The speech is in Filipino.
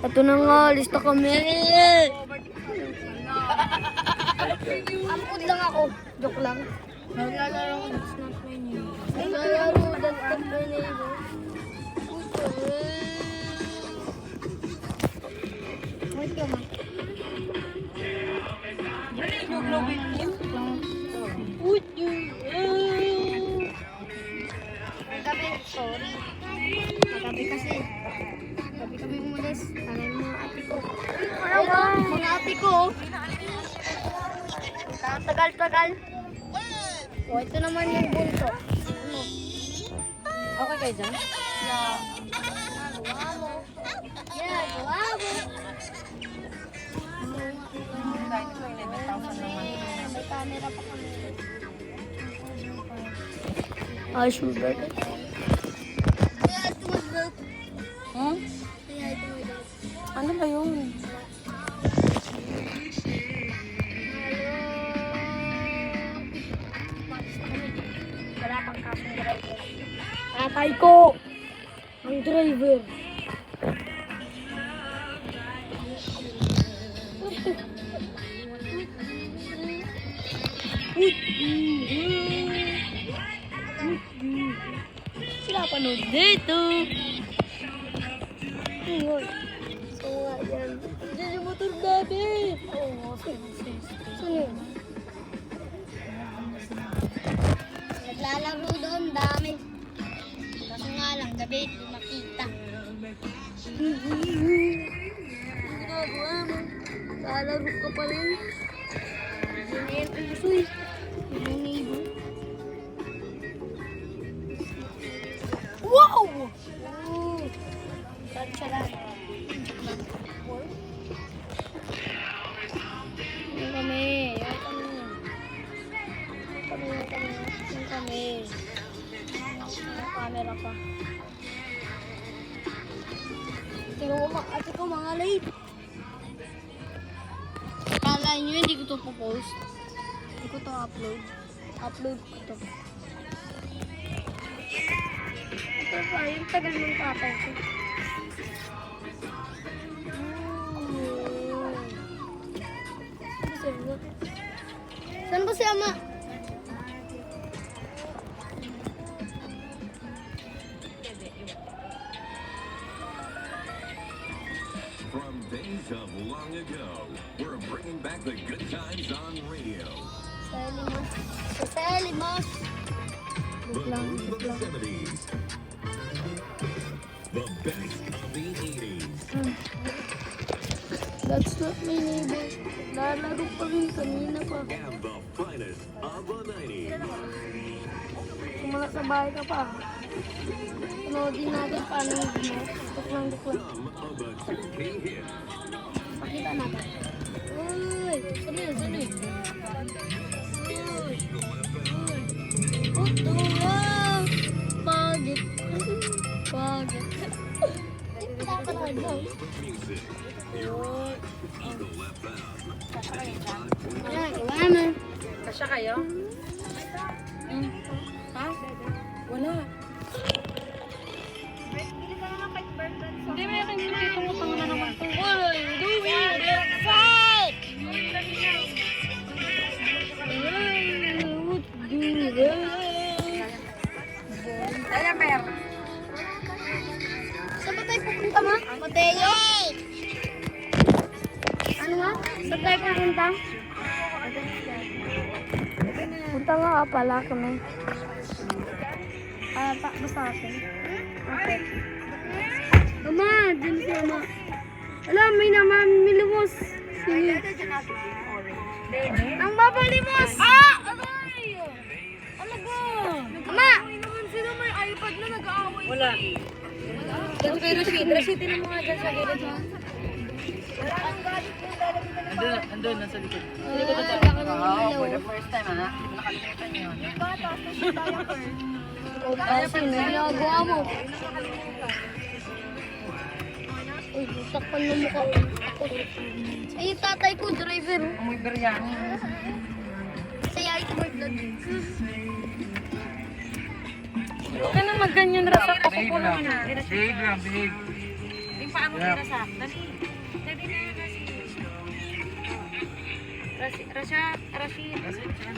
Ito na nga, lista kami. Ampud lang ako. Joke lang. Naglalaro ko That's Not My Name. Naglalaro, That's Not My Neighbor. Wait ka ma. Gabi, sorry. Gabi kasi. Gabi kami umalis. Tanay mo mga ate ko. Mga ate ko. Tagal-tagal. O, ito naman yung bunso. Ano? Okay kayo dyan? Yeah. Gawa mo. Yeah, gawa mo. May camera pa kami. Ay, sugar. Kaya ito mag-vlog. Hmm? Kaya ito mag-vlog. Ano ba yun? Wala pang kasong driver. Tatay ko! Ang driver. Sila panood dito. Ingoy. So nga yan. Diyan yung motor namin. Oo, saan yun? Naglalaro doon, dami. Kaso nga lang, gabi, hindi makita. Ginagawa mo. Lalaro ka pa rin. Hindi na yan puso eh. Yung neighbor. Wow! Oh! Saan siya lang? Yung kami. Yung kami. Yung camera pa. Pero ate ko mga late. Akala nyo hindi ko ito po-post. Hindi ko ito upload. Upload ko ito. Ito pa, yung tagal ng tatay ko. Saan ba si ama? From days of long ago, we're bringing back the good times on radio. Selimas. The groove of the 70s. The best of the 80s. That's Not My Neighbor. Lalaro pa rin kanina pa. And the finest of the 90s. Kumala sa bahay ka pa. Panoodin natin paano yung mo. Tuklang. Some of the 2K hits. Pakita natin. Uy! Saan yun? Saan yun? Puto lang! Pagit! Pagit! Pinapanood mo. Music. You're on Eagle FM. Ayan, gawa mo. Kasya kayo? Ha? Wala. Hindi, may aking itong utang na naman ito. What are you doing? Fight! Ayan, Mer. Saan ba tayo pupunta, ma? Mateo? Ano nga? Saan tayo pupunta? Punta nga pala kami. Basta akin. Okay. Ama, dyan si ama. Alam, may naman milimos. Sino? Ang babalimos! Ah! Aray! Alaga! Ama! Sino may iPad na nag-aaway? Wala. Dito kay Rashid. Rashid, mo nga dyan sa gilid mo. Andun, nasa likod. Likod na tayo. For the first time, ha? Nakalimutan yun. Kasi may ginagawa mo. Uy, takpan mo mukha. Ay, yung tatay ko, driver. Amoy biryani. Saya ito mo vlog. Huwag ka na magganyan, Rasa. Pakukulong na. Big lang, big. yung paa mo kay Rasak. Dali. Dali na, Rashid. Rashid.